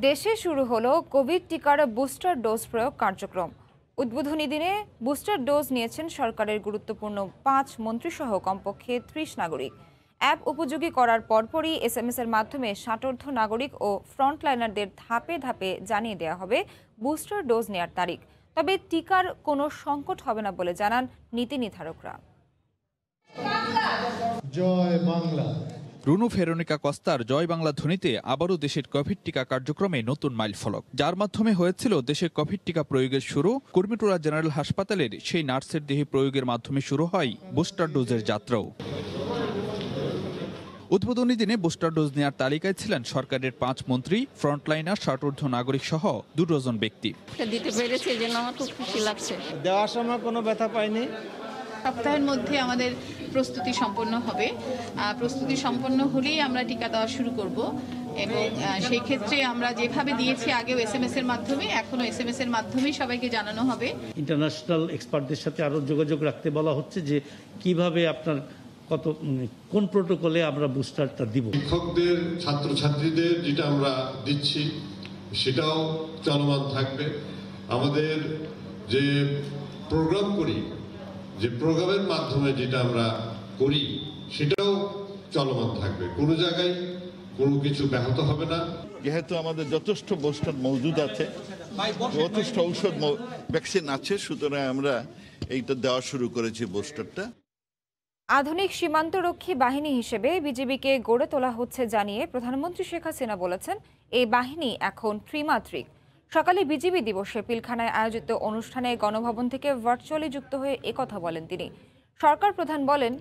দেশে শুরু হলো কোভিড টিকার বুস্টার ডোজ প্রয়োগ কার্যক্রম। উদ্বোধনী দিনে বুস্টার ডোজ নিয়েছেন সরকারের গুরুত্বপূর্ণ 5 মন্ত্রীসহ কমপক্ষে 30 নাগরিক। অ্যাপ উপযোগী করার পরপরই এসএমএস এর মাধ্যমে ষাটোর্ধ্ব নাগরিক ও ফ্রন্টলাইনারদের ধাপে ধাপে জানিয়ে দেওয়া হবে বুস্টার ডোজ নেয়ার তারিখ। তবে টিকার কোনো সংকট হবে না বলে জানান নীতি নির্ধারকরা। জয় বাংলা। রুনু ভেরোনিকা কস্তার জয় বাংলা ধ্বনিতে আবারও দেশের কোভিড টিকা কার্যক্রমে নতুন মাইলফলক, যার মাধ্যমে হয়েছিল দেশে কোভিড টিকা প্রয়োগের শুরু। কুর্মিটোলা জেনারেল হাসপাতালের সেই নার্সের দেহে প্রয়োগের মাধ্যমে শুরু হয় বুস্টার ডোজের যাত্রাও। উদ্বোধনী দিনে বুস্টার ডোজ নেওয়ার তালিকায় ছিলেন সরকারের 5 মন্ত্রী, ফ্রন্টলাইনার, ষাটোর্ধ্ব নাগরিক সহ 2 ডজন ব্যক্তি। দিতে পেরেছে যেন আমার খুব খুশি লাগছে। দেওয়ার সময় কোনো ব্যথা পাইনি। সপ্তাহের মধ্যে আমাদের প্রস্তুতি সম্পন্ন হবে। প্রস্তুতি সম্পন্ন হলেই আমরা টিকা দেওয়া শুরু করব এবং সেই ক্ষেত্রে আমরা যেভাবে দিয়েছি আগেও এসএমএস এর মাধ্যমে, এখনো এসএমএস এর মাধ্যমেই সবাইকে জানানো হবে। ইন্টারন্যাশনাল এক্সপার্টদের সাথে আরও যোগাযোগ রাখতে বলা হচ্ছে যে কিভাবে আপনার কোন প্রোটোকলে আমরা বুস্টারটা দিব। শিক্ষকদের, ছাত্রছাত্রীদের যেটা আমরা দিচ্ছি সেটাও চলমান থাকবে। আমাদের যে প্রোগ্রাম করি, যে প্রোগ্রামের মাধ্যমে যেটা আমরা করি সেটাও চলমান থাকবে। কোনো জায়গায় কোনো কিছু ব্যাহত হবে না। যেহেতু আমাদের যথেষ্ট বুস্টার মজুদ আছে, যথেষ্ট ঔষধ ভ্যাকসিন আছে, সুতরাং আমরা এইটা দেওয়া শুরু করেছি বুস্টারটা। আধুনিক সীমান্তরক্ষী বাহিনী হিসেবে বিজিবিকে গড়ে তোলা হচ্ছে জানিয়ে প্রধানমন্ত্রী শেখ হাসিনা বলেছেন, এই বাহিনী এখন ত্রিমাত্রিক। সকালে বিজিবি দিবসে পিলখানায় আয়োজিত অনুষ্ঠানে গণভবন থেকে ভার্চুয়ালি যুক্ত হয়ে একথা বলেন তিনি। সরকার প্রধান বলেন,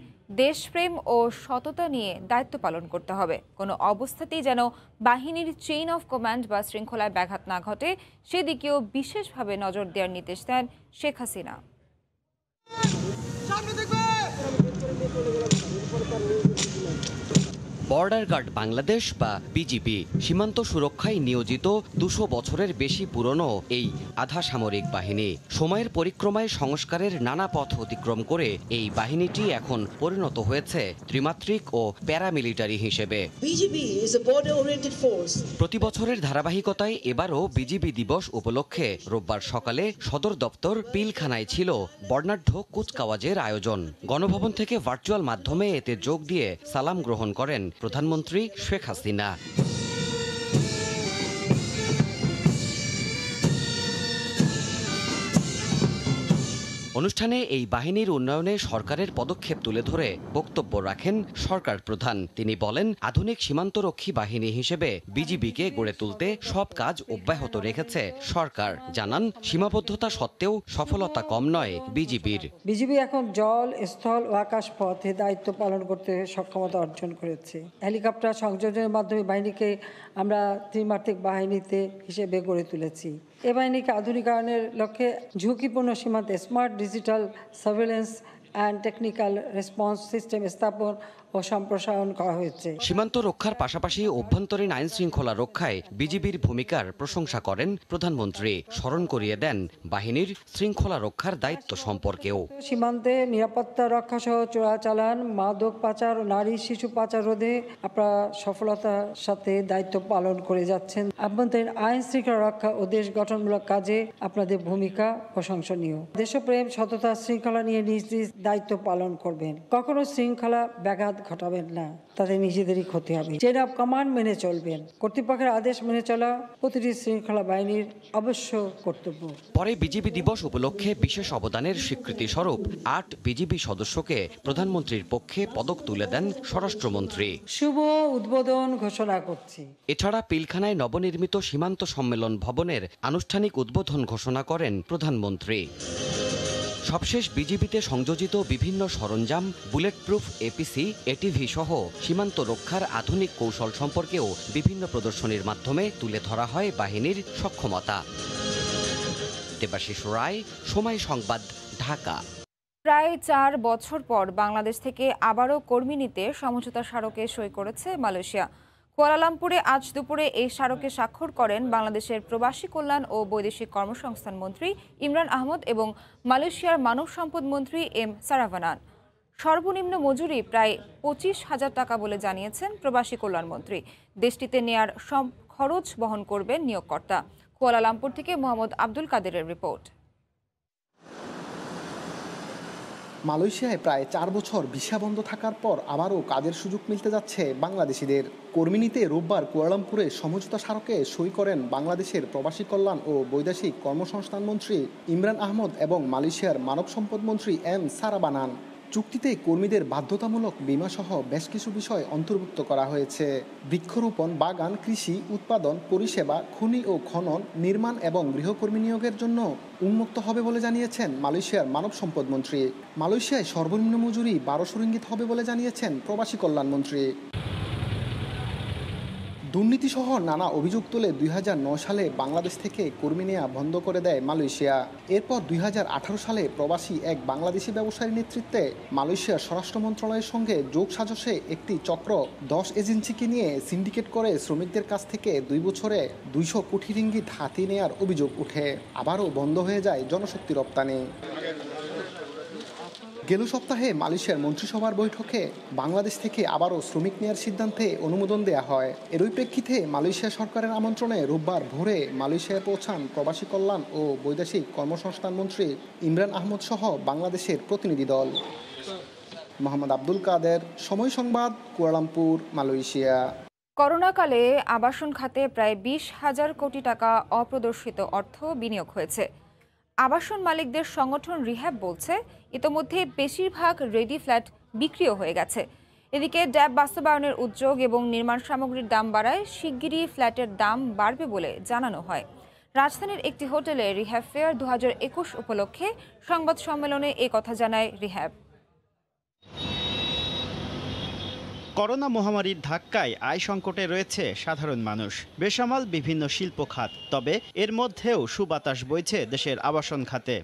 দেশপ্রেম ও সততা নিয়ে দায়িত্ব পালন করতে হবে। কোনো অবস্থাতেই যেন বাহিনীর চেইন অফ কমান্ড বা শৃঙ্খলায় ব্যাঘাত না ঘটে, সেদিকেও বিশেষভাবে নজর দেওয়ার নির্দেশ দেন শেখ হাসিনা। বর্ডার গার্ড বাংলাদেশ বা বিজিবি সীমান্ত সুরক্ষায় নিয়োজিত 200 বছরের বেশি পুরনো এই আধা সামরিক বাহিনী। সময়ের পরিক্রমায় সংস্কারের নানা পথ অতিক্রম করে এই বাহিনীটি এখন পরিণত হয়েছে ত্রিমাত্রিক ও প্যারামিলিটারি হিসেবে। প্রতি বছরের ধারাবাহিকতায় এবারও বিজিবি দিবস উপলক্ষে রোববার সকালে সদর দপ্তর পিলখানায় ছিল বর্ণাঢ্য কুচকাওয়াজের আয়োজন। গণভবন থেকে ভার্চুয়াল মাধ্যমে এতে যোগ দিয়ে সালাম গ্রহণ করেন প্রধানমন্ত্রী শেখ হাসিনা। অনুষ্ঠানে এই বাহিনীর উন্নয়নে সরকারের পদক্ষেপ তুলে ধরে বক্তব্য রাখেন সরকার প্রধান। তিনি বলেন, আধুনিক সীমান্তরক্ষী বাহিনী হিসেবে বিজিবিকে গড়ে তুলতে সব কাজ অব্যাহত রেখেছে সরকার। জানান, সীমাবদ্ধতা সত্ত্বেও সফলতা কম নয় বিজিবির। বিজিবি এখন জল, স্থল ও আকাশ পথে দায়িত্ব পালন করতে সক্ষমতা অর্জন করেছে। হেলিকপ্টার সংযোজনের মাধ্যমে বাহিনীকে আমরা ত্রিমাত্রিক বাহিনীতে হিসেবে গড়ে তুলেছি। এ বাহিনীকে আধুনিকায়নের লক্ষ্যে ঝুঁকিপূর্ণ সীমান্তে smart digital surveillance and technical response system স্থাপন ও সম্প্রসারণ করা হয়েছে। সীমান্ত রক্ষার পাশাপাশি অভ্যন্তরীণ আইন শৃঙ্খলা রক্ষায় বিজিবির ভূমিকার প্রশংসা করেন প্রধানমন্ত্রী। স্মরণ করিয়ে দেন বাহিনীর শৃঙ্খলা রক্ষার দায়িত্ব সম্পর্কেও। সীমান্তে নিরাপত্তা রক্ষা সহ চোরাচালান, মাদক পাচার ও নারী শিশু পাচার রোধে আপনারা সফলতার সাথে দায়িত্ব পালন করে যাচ্ছেন। আভ্যন্তরীণ আইন শৃঙ্খলা রক্ষা ও দেশ গঠনমূলক কাজে আপনাদের ভূমিকা প্রশংসনীয়। দেশপ্রেম, সততা, শৃঙ্খলা নিয়ে নিজ নিজ দায়িত্ব পালন করবেন। কখনো শৃঙ্খলা ব্যাঘাত ঘটাবেন না, তাতে নিজেদেরই ক্ষতি হবে। চেইন অফ কমান্ড মেনে চলবেন। কর্তৃপক্ষের আদেশ মেনে চলা প্রতিটি শৃঙ্খলা বাহিনীর অবশ্য কর্তব্য। পরে বিজিবি দিবস উপলক্ষে বিশেষ অবদানের স্বীকৃতি স্বরূপ 8 বিজিবি সদস্যকে প্রধানমন্ত্রীর পক্ষে পদক তুলে দেন স্বরাষ্ট্রমন্ত্রী। শুভ উদ্বোধন ঘোষণা করছি। এছাড়া পিলখানায় নবনির্মিত সীমান্ত সম্মেলন ভবনের আনুষ্ঠানিক উদ্বোধন ঘোষণা করেন প্রধানমন্ত্রী। সবশেষ বিজিবিতে সংযোজিত বিভিন্ন সরঞ্জাম, বুলেট প্রুফ এপিসি, এটিভি সহ সীমান্ত রক্ষার আধুনিক কৌশল সম্পর্কেও বিভিন্ন প্রদর্শনীর মাধ্যমে তুলে ধরা হয় বাহিনীর সক্ষমতা। দেবাশিস রায়, সময় সংবাদ, ঢাকা। প্রায় 4 বছর পর বাংলাদেশ থেকে আবারও কর্মী নিতে সমঝোতা স্মারকে সই করেছে মালয়েশিয়া। কুয়ালালামপুরে আজ দুপুরে এই স্মারকে স্বাক্ষর করেন বাংলাদেশের প্রবাসী কল্যাণ ও বৈদেশিক কর্মসংস্থান মন্ত্রী ইমরান আহমদ এবং মালয়েশিয়ার মানব সম্পদ মন্ত্রী এম সারাভানান। সর্বনিম্ন মজুরি প্রায় 25,000 টাকা বলে জানিয়েছেন প্রবাসী কল্যাণমন্ত্রী। দেশটিতে নেয়ার সব খরচ বহন করবেন নিয়োগকর্তা। কুয়ালালামপুর থেকে মোহাম্মদ আব্দুল কাদেরের রিপোর্ট। মালয়েশিয়ায় প্রায় 4 বছর ভিসা বন্ধ থাকার পর আবারও কাজের সুযোগ মিলতে যাচ্ছে বাংলাদেশিদের। কর্মী নিতে রোববার কুয়ালালামপুরে সমঝোতা স্মারকে সই করেন বাংলাদেশের প্রবাসী কল্যাণ ও বৈদেশিক কর্মসংস্থান মন্ত্রী ইমরান আহমদ এবং মালয়েশিয়ার মানব সম্পদ মন্ত্রী এম সারাবানান। চুক্তিতে কর্মীদের বাধ্যতামূলক বিমাসহ বেশ কিছু বিষয় অন্তর্ভুক্ত করা হয়েছে। বৃক্ষরোপণ, বাগান, কৃষি, উৎপাদন, পরিষেবা, খনি ও খনন, নির্মাণ এবং গৃহকর্মী নিয়োগের জন্য উন্মুক্ত হবে বলে জানিয়েছেন মালয়েশিয়ার মানব সম্পদ মন্ত্রী। মালয়েশিয়ায় সর্বনিম্ন মজুরি 1200 রিঙ্গিত হবে বলে জানিয়েছেন প্রবাসী কল্যাণ মন্ত্রী। দুর্নীতিসহ নানা অভিযোগ তুলে 2009 সালে বাংলাদেশ থেকে কর্মী নেওয়া বন্ধ করে দেয় মালয়েশিয়া। এরপর 2018 সালে প্রবাসী এক বাংলাদেশি ব্যবসায়ীর নেতৃত্বে মালয়েশিয়ার স্বরাষ্ট্র মন্ত্রণালয়ের সঙ্গে যোগ সাজশে একটি চক্র 10 এজেন্সিকে নিয়ে সিন্ডিকেট করে শ্রমিকদের কাছ থেকে 2 বছরে 200 কোটি রিঙ্গিত হাতিয়ে নেওয়ার অভিযোগ ওঠে। আবারও বন্ধ হয়ে যায় জনশক্তি রপ্তানি। গেল সপ্তাহে মালয়েশিয়ার মন্ত্রিসভার বৈঠকে বাংলাদেশ থেকে আবারও শ্রমিক নেওয়ার সিদ্ধান্তে অনুমোদন দেওয়া হয়। এরই প্রেক্ষিতে মালয়েশিয়া সরকারের আমন্ত্রণে রোববার ভোরে মালয়েশিয়ায় পৌঁছান প্রবাসী কল্যাণ ও বৈদেশিক কর্মসংস্থান মন্ত্রী ইমরান আহমদ সহ বাংলাদেশের প্রতিনিধি দল। মোহাম্মদ আব্দুল কাদের, সময় সংবাদ, কুয়ালালামপুর, মালয়েশিয়া। করোনাকালে আবাসন খাতে প্রায় 20,000 কোটি টাকা অপ্রদর্শিত অর্থ বিনিয়োগ হয়েছে। আবাসন মালিকদের সংগঠন রিহ্যাব বলছে ইতোমধ্যে বেশিরভাগ রেডি ফ্ল্যাট বিক্রিও হয়ে গেছে। এদিকে ড্যাব বাস্তবায়নের উদ্যোগ এবং নির্মাণ সামগ্রীর দাম বাড়ায় শিগগিরই ফ্ল্যাটের দাম বাড়বে বলে জানানো হয়। রাজধানীর একটি হোটেলে রিহ্যাব ফেয়ার 2021 উপলক্ষে সংবাদ সম্মেলনে কথা জানায় রিহ্যাব। করোনা মহামারীর ধাক্কায় আয় সংকটে রয়েছে সাধারণ মানুষ, বেসামাল বিভিন্ন শিল্প খাত। তবে এর মধ্যেও সুবাতাস বইছে দেশের আবাসন খাতে।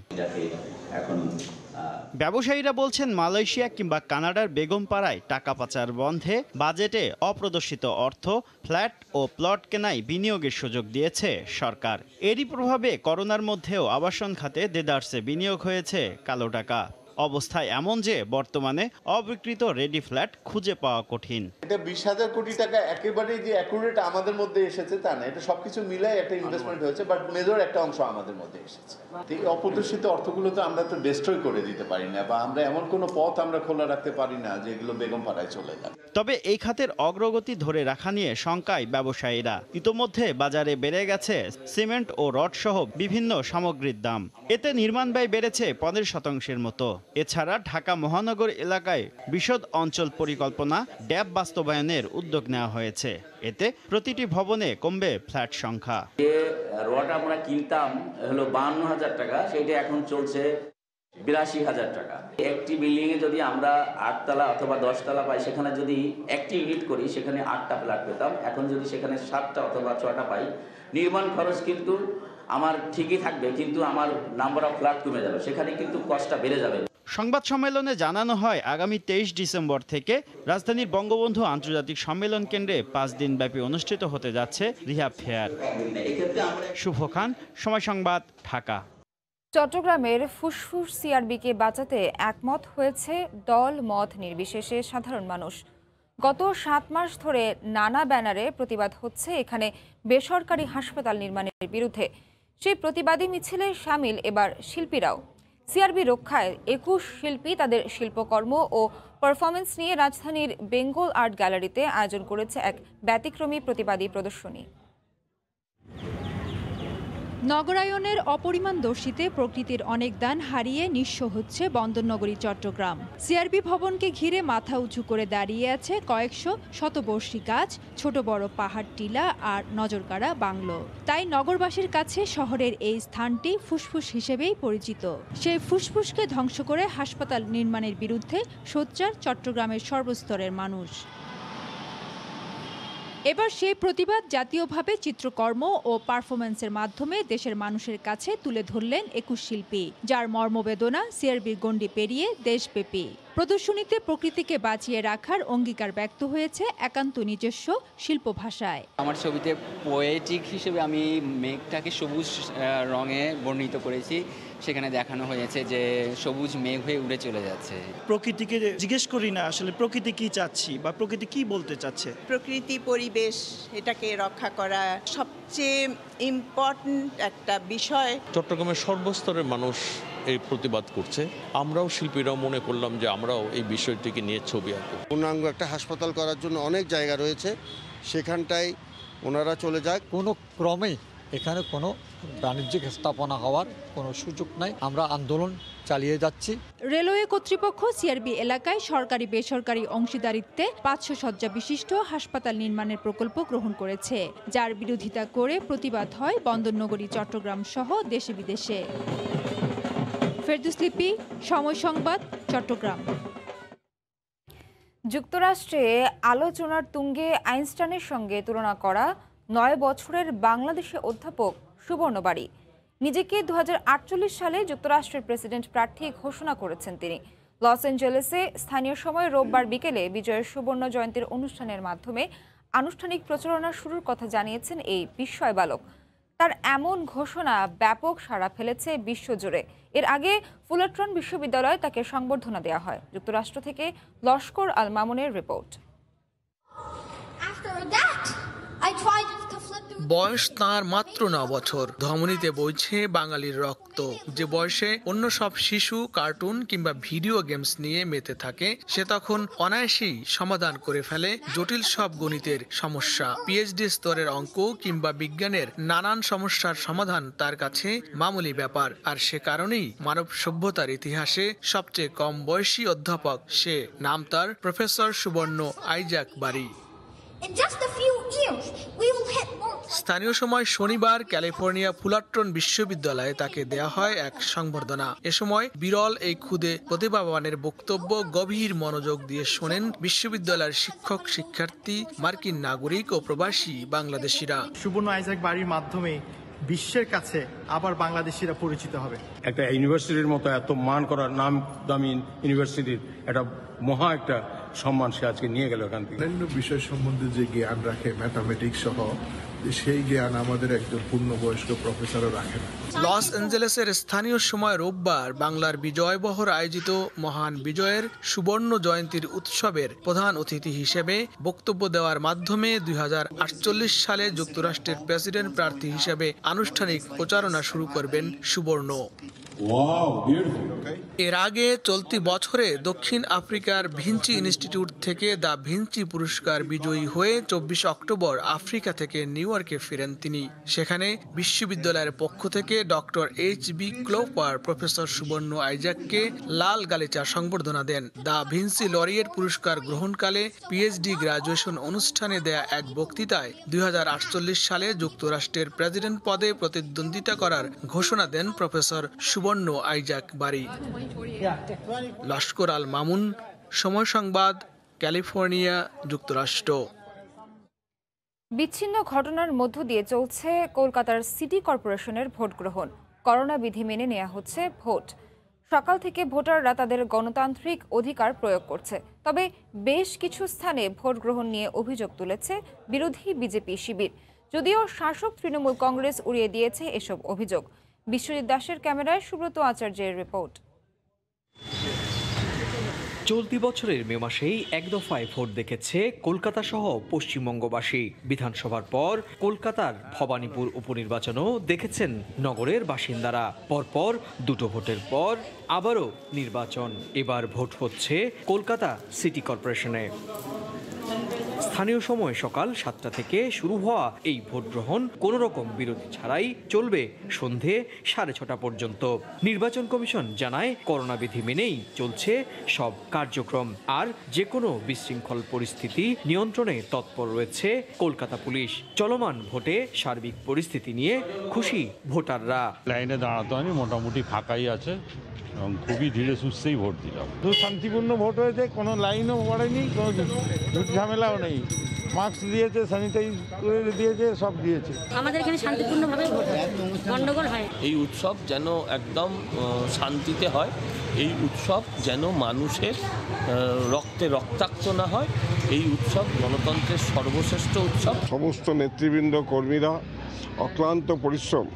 ব্যবসায়ীরা বলছেন মালয়েশিয়া কিংবা কানাডার বেগমপাড়ায় টাকা পাচার বন্ধে বাজেটে অপ্রদর্শিত অর্থ ফ্ল্যাট ও প্লট কেনায় বিনিয়োগের সুযোগ দিয়েছে সরকার। এরই প্রভাবে করোনার মধ্যেও আবাসন খাতে দেদারসে বিনিয়োগ হয়েছে কালো টাকা। অবস্থায় এমন যে বর্তমানে অবিকৃত রেডি ফ্ল্যাট খুঁজে পাওয়া কঠিন। এটা 20,000 কোটি টাকা একেবারেই যে অ্যাকুরেট আমাদের মধ্যে এসেছে তা না, এটা সবকিছু মিলাই একটা ইনভেস্টমেন্ট হয়েছে, বাট মেজর একটা অংশ আমাদের মধ্যে এসেছে। এই অপ্রদর্শিত অর্থগুলো তো আমরা তো ডিস্ট্রয় করে দিতে পারি না, বা আমরা এমন কোনো পথ আমরা খোলা রাখতে পারি না যে এগুলো বেগমপাড়ায় চলে যায়। তবে এই খাতের অগ্রগতি ধরে রাখা নিয়ে শঙ্কায় ব্যবসায়ীরা। ইতোমধ্যে বাজারে বেড়ে গেছে সিমেন্ট ও রড সহ বিভিন্ন সামগ্রীর দাম। এতে নির্মাণ ব্যয় বেড়েছে 15% মতো। এছাড়া ঢাকা মহানগর এলাকায় বিশদ অঞ্চল পরিকল্পনা ড্যাব বাস্তবায়নের উদ্যোগ নেওয়া হয়েছে। এতে প্রতিটি ভবনে কমবে ফ্ল্যাট সংখ্যা। যে রড আমরা কিনতাম হলো 52,000 টাকা, সেটা এখন চলছে 82,000 টাকা। একটি বিল্ডিং এ যদি আমরা 8 তলা অথবা 10 তলা পাই, সেখানে যদি একটি ইউনিট করি সেখানে 8টা ফ্ল্যাট পেতাম। এখন যদি সেখানে 7টা অথবা 6টা পাই, নির্মাণ খরচ কিন্তু আমার ঠিকই থাকবে, কিন্তু আমার নাম্বার অফ ফ্ল্যাট কমে যাবে, সেখানে কিন্তু কস্টটা বেড়ে যাবে। সংবাদ সম্মেলনে জানানো হয় আগামী 23 ডিসেম্বর থেকে রাজধানীর বঙ্গবন্ধু আন্তর্জাতিক সম্মেলন কেন্দ্রে 5 দিন ব্যাপী অনুষ্ঠিত হতে যাচ্ছে রিহ্যাব ফেয়ার। শুভ খান, সময় সংবাদ, ঢাকা। চট্টগ্রামের ফুসফুস সিআরবিকে বাঁচাতে একমত হয়েছে দল মত নির্বিশেষে সাধারণ মানুষ। গত 7 মাস ধরে নানা ব্যানারে প্রতিবাদ হচ্ছে এখানে বেসরকারি হাসপাতাল নির্মাণের বিরুদ্ধে। সেই প্রতিবাদী মিছিলে সামিল এবার শিল্পীরাও। সিআরবি রক্ষায় 21 শিল্পী তাদের শিল্পকর্ম ও পারফরমেন্স নিয়ে রাজধানীর বেঙ্গল আর্ট গ্যালারিতে আয়োজন করেছে এক ব্যতিক্রমী প্রতিবাদী প্রদর্শনী। নগরায়নের অপরিমাণ দর্শিতে প্রকৃতির অনেক দান হারিয়ে নিঃস্ব হচ্ছে বন্দরনগরী চট্টগ্রাম। সিআরবি ভবনকে ঘিরে মাথা উঁচু করে দাঁড়িয়ে আছে কয়েকশো শতবর্ষী গাছ, ছোট বড় পাহাড় টিলা আর নজরকাড়া বাংলো। তাই নগরবাসীর কাছে শহরের এই স্থানটি ফুসফুস হিসেবেই পরিচিত। সেই ফুসফুসকে ধ্বংস করে হাসপাতাল নির্মাণের বিরুদ্ধে সোচ্চার চট্টগ্রামের সর্বস্তরের মানুষ। এবার সেই প্রতিবাদ জাতীয়ভাবে চিত্রকর্ম ও পারফরমেন্সের মাধ্যমে দেশের মানুষের কাছে তুলে ধরলেন 21 শিল্পী, যার মর্মবেদনা সিআরবির গণ্ডি পেরিয়ে দেশব্যাপী। প্রদর্শনীতে প্রকৃতিকে বাঁচিয়ে রাখার অঙ্গীকার ব্যক্ত হয়েছে একান্ত নিজস্ব শিল্প ভাষায়। আমার ছবিতে পোয়েটিক হিসেবে আমি মেঘটাকে সবুজ রঙে বর্ণিত করেছি, সেখানে দেখানো হয়েছে যে সবুজ মেঘ হয়ে উড়ে চলে যাচ্ছে। প্রকৃতিকে জিজ্ঞেস করি না আসলে প্রকৃতি কি চাচ্ছি বা প্রকৃতি কি বলতে চাচ্ছে। প্রকৃতি পরিবেশ এটাকে রক্ষা করা সবচেয়ে ইম্পর্ট্যান্ট একটা বিষয়। চট্টগ্রামের সর্বস্তরের মানুষ এই প্রতিবাদ করছে, আমরাও শিল্পীরাও মনে করলাম যে আমরাও এই বিষয়টিকে নিয়ে ছবি আঁকবো। পূর্ণাঙ্গ একটা হাসপাতাল করার জন্য অনেক জায়গা রয়েছে, সেখানটায় ওনারা চলে যাক। কোনো ক্রমেই এখানে কোনো বাণিজ্যিক স্থাপনা হওয়ার কোনো সুযোগ নাই, আমরা আন্দোলন চালিয়ে যাচ্ছি। রেলওয়ে কর্তৃপক্ষ সিআরবি এলাকায় সরকারি বেসরকারি অংশীদারিত্বে 500 শয্যা বিশিষ্ট হাসপাতাল নির্মাণের প্রকল্প গ্রহণ করেছে, যার বিরোধিতা করে প্রতিবাদ হয় বন্দরনগরী চট্টগ্রাম সহ দেশে বিদেশে। ফেরদৌস লিপি, সময় সংবাদ, চট্টগ্রাম। যুক্তরাষ্ট্রে আলোচনার তুঙ্গে আইনস্টাইনের সঙ্গে তুলনা করা 9 বছরের বাংলাদেশি অধ্যাপক সুবর্ণ বাড়ি নিজেকে 2048 সালে যুক্তরাষ্ট্রের প্রেসিডেন্ট প্রার্থী ঘোষণা করেছেন তিনি। লস অ্যাঞ্জেলেসে স্থানীয় সময় রোববার বিকেলে বিজয়ের সুবর্ণ জয়ন্তীর অনুষ্ঠানের মাধ্যমে আনুষ্ঠানিক প্রচারণা শুরুর কথা জানিয়েছেন এই বিস্ময় বালক। তার এমন ঘোষণা ব্যাপক সাড়া ফেলেছে বিশ্বজুড়ে। এর আগে ফুলারটন বিশ্ববিদ্যালয়ে তাকে সংবর্ধনা দেওয়া হয়। যুক্তরাষ্ট্র থেকে লস্কর আল মামুনের রিপোর্ট। বয়স তাঁর মাত্র 9 বছর। ধমনীতে বইছে বাঙালির রক্ত। যে বয়সে অন্য সব শিশু কার্টুন কিংবা ভিডিও গেমস নিয়ে মেতে থাকে, সে তখন অনায়াসেই সমাধান করে ফেলে জটিল সব গণিতের সমস্যা। পিএইচডি স্তরের অঙ্ক কিংবা বিজ্ঞানের নানান সমস্যার সমাধান তার কাছে মামুলি ব্যাপার। আর সে কারণেই মানব সভ্যতার ইতিহাসে সবচেয়ে কম বয়সী অধ্যাপক সে। নাম তার প্রফেসর সুবর্ণ আইজাক বাড়ি। স্থানীয় সময় শনিবার ক্যালিফোর্নিয়া ফুলারটন বিশ্ববিদ্যালয়ে তাকে দেয়া হয় এক সংবর্ধনা। এ সময় বিরল এই ক্ষুদে প্রতিভাবানের বক্তব্য গভীর মনোযোগ দিয়ে শোনেন বিশ্ববিদ্যালয়ের শিক্ষক, শিক্ষার্থী, মার্কিন নাগরিক ও প্রবাসী বাংলাদেশিরা। সুবর্ণ আইজাক বাড়ির মাধ্যমে বিশ্বের কাছে আবার বাংলাদেশিরা পরিচিত হবে। একটা ইউনিভার্সিটির মতো এত মান করার, নাম দামি ইউনিভার্সিটির একটা মহা একটা সম্মান সে আজকে নিয়ে গেল এখান থেকে। অন্যান্য বিষয় সম্বন্ধে যে জ্ঞান রাখে, ম্যাথামেটিক্স সহ, সেই জ্ঞান আমাদের একজন পূর্ণবয়স্ক প্রফেসরও রাখেন। লস অ্যাঞ্জেলেসের স্থানীয় সময় রোববার বাংলার বিজয় বহর আয়োজিত মহান বিজয়ের সুবর্ণ জয়ন্তীর উৎসবের প্রধান অতিথি হিসেবে বক্তব্য দেওয়ার মাধ্যমে 2048 সালে যুক্তরাষ্ট্রের প্রেসিডেন্ট প্রার্থী হিসেবে আনুষ্ঠানিক প্রচারণা শুরু করবেন সুবর্ণ। এর আগে চলতি বছরে দক্ষিণ আফ্রিকার ভিঞ্চি ইনস্টিটিউট থেকে দ্য ভিঞ্চি পুরস্কার বিজয়ী হয়ে 24 অক্টোবর আফ্রিকা থেকে নিউ ইয়র্কে ফিরেন তিনি। সেখানে বিশ্ববিদ্যালয়ের পক্ষ থেকে ডক্টর এইচ.বি. ক্লোপার প্রফেসর সুবর্ণ আইজাককে লাল গালিচা সংবর্ধনা দেন। দ্য ভিঞ্চি লরিয়েট পুরস্কার গ্রহণকালে পিএইচডি গ্রাজুয়েশন অনুষ্ঠানে দেয়া এক বক্তৃতায় 2048 সালে যুক্তরাষ্ট্রের প্রেসিডেন্ট পদে প্রতিদ্বন্দ্বিতা করার ঘোষণা দেন প্রফেসর সুবর্ণ আইজাক বাড়ি। লস্কর আল মামুন, সময় সংবাদ, ক্যালিফোর্নিয়া, যুক্তরাষ্ট্র। বিচ্ছিন্ন ঘটনার মধ্য দিয়ে চলছে কলকাতার সিটি কর্পোরেশনের ভোট গ্রহণ। করোনা বিধি মেনে নেওয়া হচ্ছে ভোট। সকাল থেকে ভোটাররা তাদের গণতান্ত্রিক অধিকার প্রয়োগ করছে। তবে বেশ কিছু স্থানে ভোট গ্রহণ নিয়ে অভিযোগ তুলেছে বিরোধী বিজেপি শিবির। যদিও শাসক তৃণমূল কংগ্রেস উড়িয়ে দিয়েছে এসব অভিযোগ। বিশ্বজিৎ দাসের ক্যামেরায় সুব্রত আচার্যের রিপোর্ট। চলতি বছরের মে মাসেই এক দফায় ভোট দেখেছে কলকাতা সহ পশ্চিমবঙ্গবাসী। বিধানসভার পর কলকাতার ভবানীপুর উপনির্বাচনও দেখেছেন নগরের বাসিন্দারা। পরপর দুটো ভোটের পর আবারও নির্বাচন। এবার ভোট হচ্ছে কলকাতা সিটি কর্পোরেশনে। স্থানীয় সময় সকাল 7টা থেকে শুরু হওয়া এই ভোট গ্রহণ কোনো রকম বিরতি ছাড়াই চলবে সন্ধে 6:30 পর্যন্ত। নির্বাচন কমিশন জানায় করোনা বিধি মেনেই চলছে সব কার্যক্রম। আর যে কোনো বিশৃঙ্খল পরিস্থিতি নিয়ন্ত্রণে তৎপর রয়েছে কলকাতা পুলিশ। চলমান ভোটে সার্বিক পরিস্থিতি নিয়ে খুশি ভোটাররা। লাইনে দাঁড়াতে হয়নি, মোটামুটি ফাঁকাই আছে এবং খুবই ধীরে সুস্থেই ভোট দিলাম। তো শান্তিপূর্ণ ভোট হয়েছে, কোনো লাইনও পড়েনি, কোনো ঝামেলাও নেই। মাস্ক দিয়েছে, স্যানিটাইজ করে দিয়েছে, সব দিয়েছে। আমাদের এখানে শান্তিপূর্ণভাবে ভোট হয়, গন্ডগোল হয়। এই উৎসব যেন একদম শান্তিতে হয়, এই উৎসব যেন মানুষের রক্তে রক্তাক্ত না হয়। এই উৎসব গণতন্ত্রের সর্বশ্রেষ্ঠ উৎসব। সমস্ত নেতৃবৃন্দ, কর্মীরা অক্লান্ত পরিশ্রম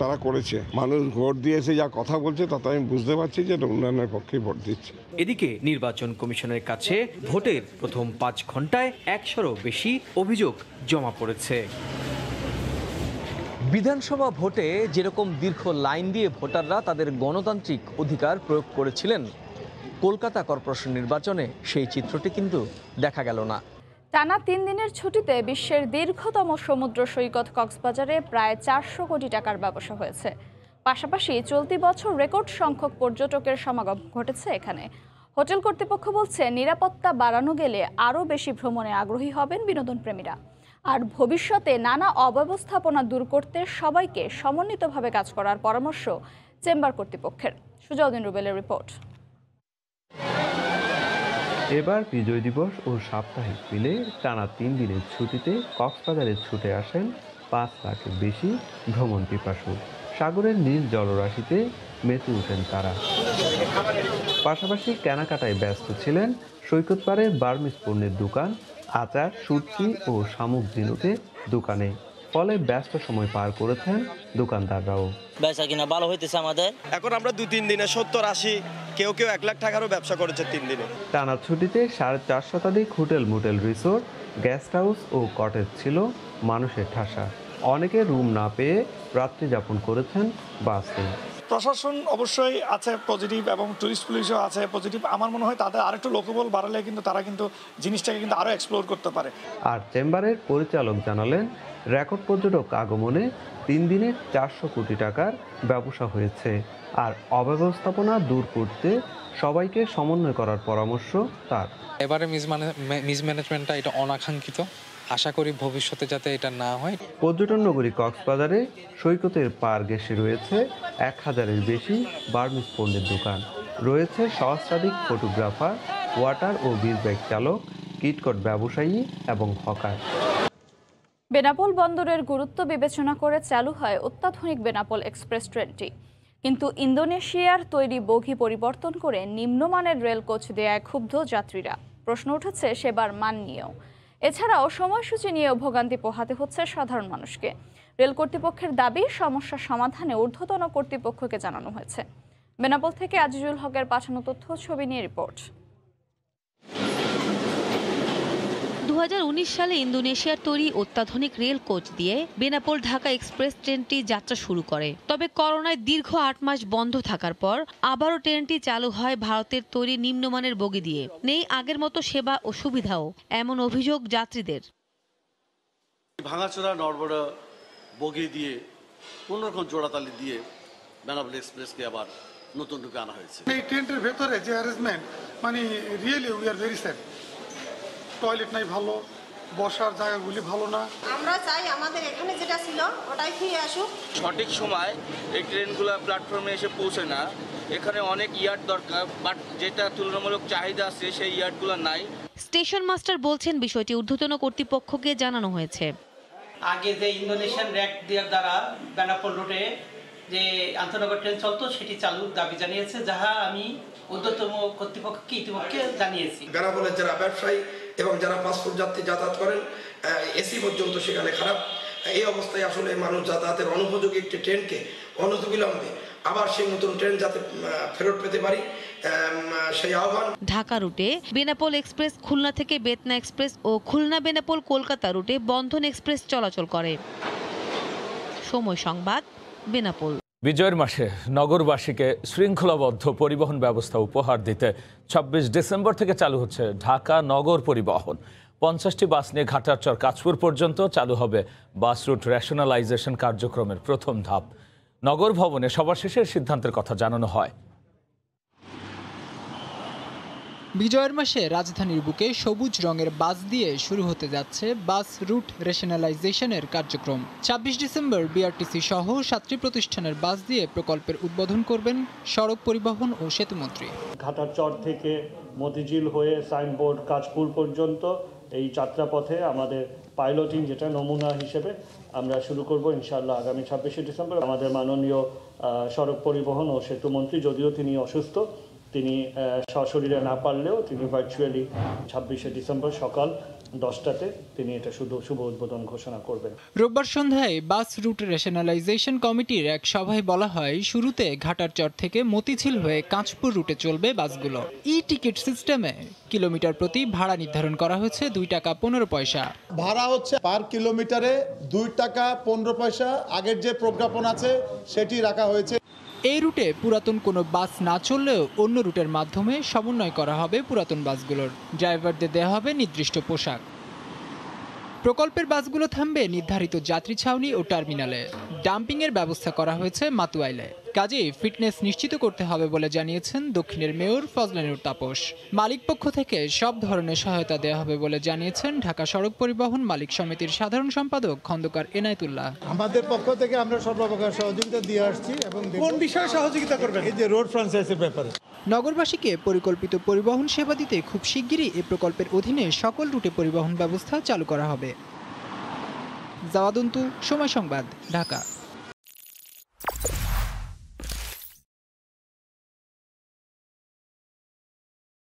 তারা করেছে, মানুষ ভোট দিয়েছে, যা কথা বলছে তাতে আমি বুঝতে পারছি যে উন্নয়নের পক্ষে ভোট দিচ্ছে। এদিকে নির্বাচন কমিশনের কাছে ভোটের প্রথম ৫ ঘন্টায় ১০০রও বেশি অভিযোগ জমা পড়েছে। বিধানসভা ভোটে যেরকম দীর্ঘ লাইন দিয়ে ভোটাররা তাদের গণতান্ত্রিক অধিকার প্রয়োগ করেছিলেন, কলকাতা কর্পোরেশন নির্বাচনে সেই চিত্রটি কিন্তু দেখা গেল না। টানা 3 দিনের ছুটিতে বিশ্বের দীর্ঘতম সমুদ্র সৈকত কক্সবাজারে প্রায় 400 কোটি টাকার ব্যবসা হয়েছে। পাশাপাশি চলতি বছর রেকর্ড সংখ্যক পর্যটকের সমাগম ঘটেছে এখানে। হোটেল কর্তৃপক্ষ বলছে, নিরাপত্তা বাড়ানো গেলে আরও বেশি ভ্রমণে আগ্রহী হবেন বিনোদন প্রেমীরা। আর ভবিষ্যতে নানা অব্যবস্থাপনা দূর করতে সবাইকে সমন্বিতভাবে কাজ করার পরামর্শ চেম্বার কর্তৃপক্ষের। সুজাউদ্দিন রুবেলের রিপোর্ট। এবার বিজয় দিবস ও সাপ্তাহিক মিলে টানা 3 দিনের ছুটিতে কক্সবাজারে ছুটে আসেন 5 লাখের বেশি ভ্রমণ পিপাসু। সাগরের নীল জলরাশিতে মেতে ওঠেন তারা। পাশাপাশি কেনাকাটায় ব্যস্ত ছিলেন সৈকত পাড়ে বার্মিজ পণ্যের দোকান, আচার, সুটকি ও শামুক ঝিনুকের দোকানে। ফলে ব্যস্ত সময় পার করেছেন দোকানদাররাও। ব্যবসা কিনা ভালো হইতেছে আমাদের। এখন আমরা 2-3 দিনে 70-80, কেউ 1 লাখ টাকারও ব্যবসা করেছে 3 দিনে। টানা ছুটিতে 4.5 শতাধিক hotel, motel, resort, guest house ও কটেজ ছিল মানুষের ঠাসা। অনেকে রুম না পেয়ে রাত্রি যাপন করেছেন বাসে। প্রশাসন অবশ্যই আছে পজিটিভ এবং টুরিস্ট পুলিশও আছে পজিটিভ। আমার মনে হয় তাদের আরেকটু লোকবল বাড়ালে কিন্তু তারা কিন্তু জিনিসটাকে কিন্তু আরও এক্সপ্লোর করতে পারে। আর চেম্বারের পরিচালক জানালেন, রেকর্ড পর্যটক আগমনে 3 দিনে 400 কোটি টাকার ব্যবসা হয়েছে। আর অব্যবস্থাপনা দূর করতে সবাইকে সমন্বয় করার পরামর্শ তার। এবারে মিসম্যানেজমেন্টটা এটা অনাকাঙ্ক্ষিত, আশা করি ভবিষ্যতে যাতে এটা না হয়। পর্যটন নগরী কক্সবাজারে সৈকতের পার ঘেঁষে রয়েছে 1000-এর বেশি বার্মিজ পণ্যের দোকান। রয়েছে সহস্রাধিক ফটোগ্রাফার, ওয়াটার ও বিচ ব্যাগ চালক, কিটকট ব্যবসায়ী এবং হকার। বেনাপোল বন্দরের গুরুত্ব বিবেচনা করে চালু হয় অত্যাধুনিক বেনাপোল এক্সপ্রেস ট্রেনটি। কিন্তু ইন্দোনেশিয়ার তৈরি বগি পরিবর্তন করে নিম্নমানের রেল কোচ দেয়ায় ক্ষুব্ধ যাত্রীরা। প্রশ্ন উঠেছে সেবার মান নিয়েও। এছাড়াও সময়সূচি নিয়েও ভোগান্তি পোহাতে হচ্ছে সাধারণ মানুষকে। রেল কর্তৃপক্ষের দাবি, সমস্যা সমাধানে ঊর্ধ্বতন কর্তৃপক্ষকে জানানো হয়েছে। বেনাপোল থেকে আজিজুল হকের পাঠানো তথ্য ছবি নিয়ে রিপোর্ট। 2019 সালে ইন্দোনেশিয়ার তৈরি অত্যাধুনিক রেল কোচ দিয়ে বেনাপোল ঢাকা এক্সপ্রেস ট্রেনটি যাত্রা শুরু করে। তবে করোনায় দীর্ঘ 8 মাস বন্ধ থাকার পর আবারও ট্রেনটি চালু হয় ভারতের তৈরি নিম্নমানের বগি দিয়ে। নেই আগের মতো সেবা ও সুবিধাও, এমন অভিযোগ যাত্রীদের। ভাঙাচোরা নড়বড়া বগি দিয়ে কোনোরকম জোড়াতালি দিয়ে বেনাপোল এক্সপ্রেসকে আবার নতুন রূপে আনা হয়েছে। এই ট্রেনটির ভেতরে যে অ্যারেঞ্জমেন্ট, মানে really we are very sad. Toilet নাই ভালো, বসার জায়গাগুলি ভালো না। আমরা চাই আমাদের এখানে যেটা ছিল ওটাই ফিরে আসুক। সঠিক সময় এই ট্রেনগুলো প্ল্যাটফর্মে এসে পৌঁছে না। এখানে অনেক ইয়ার্ড দরকার, বাট যেটা তুলনামূলক চাহিদা আছে সেই ইয়ার্ডগুলো নাই। স্টেশন মাস্টার বলছেন, বিষয়টি ঊর্ধ্বতন কর্তৃপক্ষকে জানানো হয়েছে। আগে যে ইন্দোনেশিয়ান র্যাক দ্বারা বেনাপোল রুটে যে আন্তনগর ট্রেন চলতো সেটি চালুর দাবি জানিয়েছে, যাহা আমি ঊর্ধ্বতন কর্তৃপক্ষকে ইতিমধ্যে জানিয়েছি। বেনাপোলের যারা ব্যবসায়ী এবং যারা পাসপোর্ট যাত্রী যাতায়াত করেন, এসি পর্যন্ত সেখানে খারাপ। এই অবস্থায় আসলে মানুষ যাতায়াতের অনুপযোগী একটি ট্রেনকে অনতিবিলম্বে আবার সেই নতুন ট্রেন যাতে ফেরত পেতে পারি সেই আহ্বান। ঢাকা রুটে বেনাপোল এক্সপ্রেস খুলনা থেকে বেতনা এক্সপ্রেস ও খুলনা বেনাপোল কলকাতা রুটে বন্ধন এক্সপ্রেস চলাচল করে। সময় সংবাদ, বেনাপোল। বিজয়ের মাসে নগরবাসীকে শৃঙ্খলাবদ্ধ পরিবহন ব্যবস্থা উপহার দিতে 26 ডিসেম্বর থেকে চালু হচ্ছে ঢাকা নগর পরিবহন। 50টি বাস নিয়ে ঘাটারচর কাঁচপুর পর্যন্ত চালু হবে বাস রুট রেশনালাইজেশন কার্যক্রমের প্রথম ধাপ। নগর ভবনে সবার শেষের সিদ্ধান্তের কথা জানানো হয়। বিজয়ের মাসে রাজধানীর বুকে সবুজ রঙের বাস দিয়ে শুরু হতে যাচ্ছে বাস রুট রেশনালাইজেশনের কার্যক্রম। 26 ডিসেম্বর বিআরটিসি সহ 7টি প্রতিষ্ঠানের বাস দিয়ে প্রকল্পের উদ্বোধন করবেন সড়ক পরিবহন ও সেতুমন্ত্রী। ঘাটারচর থেকে মতিঝিল হয়ে সাইনবোর্ড কাঁচপুর পর্যন্ত এই যাত্রাপথে আমাদের পাইলটিং, যেটা নমুনা হিসেবে আমরা শুরু করব ইনশাআল্লাহ আগামী 26 ডিসেম্বর। আমাদের মাননীয় সড়ক পরিবহন ও সেতুমন্ত্রী, যদিও তিনি অসুস্থ, তিনি সশরীরে না পারলেও তিনি ভার্চুয়ালি 26 ডিসেম্বর সকাল 10টাতে তিনি এটা শুভ উদ্বোধন ঘোষণা করবেন। রোববার সন্ধ্যায় বাস রুট রেশনালাইজেশন কমিটির এক সভায় বলা হয়, শুরুতে ঘাটারচর থেকে মতিঝিল হয়ে কাঁচপুর রুটে চলবে বাসগুলো। ই টিকিট সিস্টেমে কিলোমিটার প্রতি ভাড়া নির্ধারণ করা হয়েছে 2 টাকা 15 পয়সা। ভাড়া হচ্ছে পার কিলোমিটারে 2 টাকা 15 পয়সা। আগের যে প্রজ্ঞাপন আছে সেটি রাখা হয়েছে। এই রুটে পুরাতন কোনো বাস না চললেও অন্য রুটের মাধ্যমে সমন্বয় করা হবে পুরাতন বাসগুলোর। ড্রাইভারদের দেওয়া হবে নির্দিষ্ট পোশাক। প্রকল্পের বাসগুলো থামবে নির্ধারিত যাত্রী ছাউনি ও টার্মিনালে। ডাম্পিংয়ের ব্যবস্থা করা হয়েছে মাতুয়াইলে। কাজেই ফিটনেস নিশ্চিত করতে হবে বলে জানিয়েছেন দক্ষিণের মেয়র ফজলানুর তাপস। মালিক পক্ষ থেকে সব ধরনের সহায়তা দেওয়া হবে বলে জানিয়েছেন ঢাকা সড়ক পরিবহন মালিক সমিতির সাধারণ সম্পাদক খন্দকার এনায়েতুল্লাহ। আমাদের পক্ষ থেকে আমরা সর্বপ্রকার সহযোগিতা দিয়ে আসছি এবং কোন বিষয়ে সহযোগিতা করবেন, এই যে রোড ফ্রাঞ্চাইজির ব্যাপারে। নগরবাসীকে পরিকল্পিত পরিবহন সেবা দিতে খুব শিগগিরই এই প্রকল্পের অধীনে সকল রুটে পরিবহন ব্যবস্থা চালু করা হবে। জাওয়াদন্তু, সময় সংবাদ, ঢাকা।